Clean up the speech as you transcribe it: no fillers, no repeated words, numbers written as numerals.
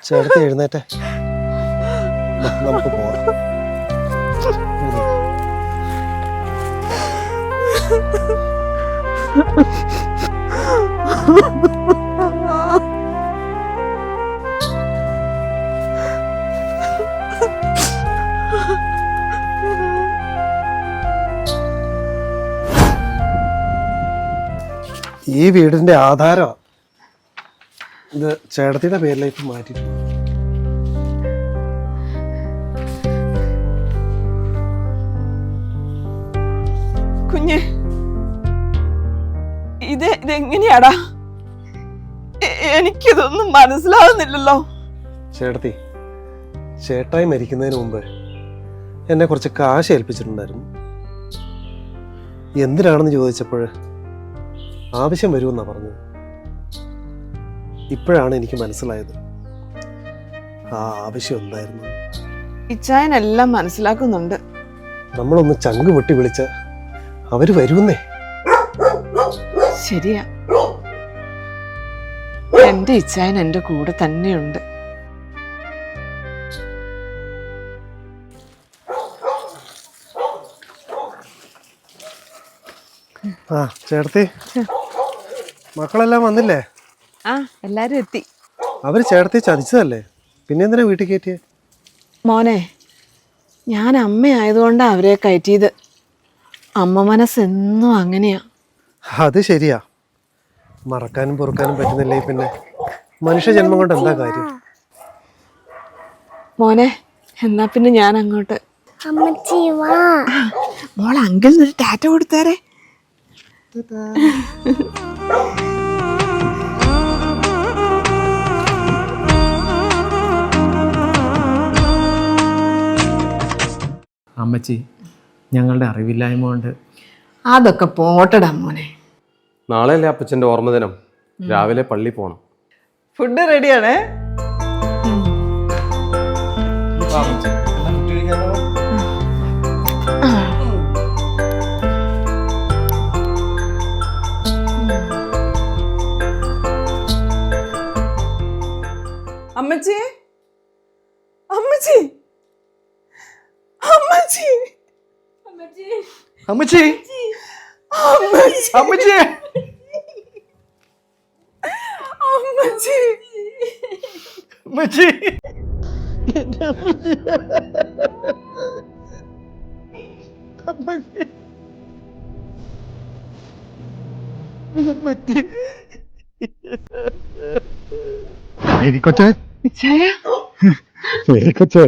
ചേട്ടത്തി എഴുന്നേറ്റെ, നമുക്ക് പോവാം. ഈ വീടിന്റെ ആധാരം ഇത് ചേട്ടത്തിയുടെ പേരിലേക്ക് മാറ്റിയിട്ടുണ്ട്. കുഞ്ഞെ, ഇതെങ്ങനെയാടാ? എനിക്കിതൊന്നും മനസ്സിലാവുന്നില്ലല്ലോ. ചേട്ടത്തി, ചേട്ടായി മരിക്കുന്നതിന് മുമ്പ് എന്നെ കുറച്ച് കാശ് ഏൽപ്പിച്ചിട്ടുണ്ടായിരുന്നു. എന്തിനാണെന്ന് ചോദിച്ചപ്പോൾ ആവശ്യം വരുമെന്നാ പറഞ്ഞത്. ഇപ്പോഴാണ് എനിക്ക് മനസ്സിലായത് ആ ആവശ്യം എന്തായിരുന്നു. ഇച്ചായനെല്ലാം മനസ്സിലാക്കുന്നുണ്ട്. നമ്മളൊന്ന് ചങ്ക് പൊട്ടി വിളിച്ച അവര് വരുന്നേ. ശരിയാ, എന്റെ ഇച്ചായൻ എന്റെ കൂടെ തന്നെയുണ്ട്. ആ ചേട്ടത്തി, മക്കളെല്ലാം വന്നില്ലേ? ആ, എല്ലാരും എത്തി. അവര് ചേട്ടത്തി ചതിച്ചതല്ലേ, പിന്നെ എന്തിനാ വീട്ടിൽ കയറ്റിയേ? മോനെ, ഞാൻ അമ്മയായതുകൊണ്ടാ അവരെ കയറ്റിയത്. അമ്മ മനസ്സെന്നും അങ്ങനെയാ. അത് ശരിയാ, മറക്കാനും പൊറുക്കാനും പറ്റുന്നില്ലേ പിന്നെ മനുഷ്യ ജന്മം കൊണ്ട് എന്താ കാര്യം? മോനെ, എന്നാ പിന്നെ ഞാൻ അങ്ങോട്ട്. മോൾ അങ്കിളിന് ഒരു ടാറ്റ കൊടുത്തേരെ. അമ്മച്ചി, ഞങ്ങളുടെ അറിവില്ലായ്മ കൊണ്ട്. അതൊക്കെ പോട്ടടാ മോനെ. നാളെയല്ലേ അപ്പച്ചൻ്റെ ഓർമ്മദിനം, രാവിലെ പള്ളി പോണം. ഫുഡ് റെഡിയാണേ. അമ്മച്ചി, അമ്മച്ചി, അമ്മച്ചി, അമ്മച്ചി, അമ്മച്ചി, അമ്മച്ചി, അമ്മച്ചി. മേരിക്കൊച്ചേ, ഇച്ചായ, മേരിക്കൊച്ചേ.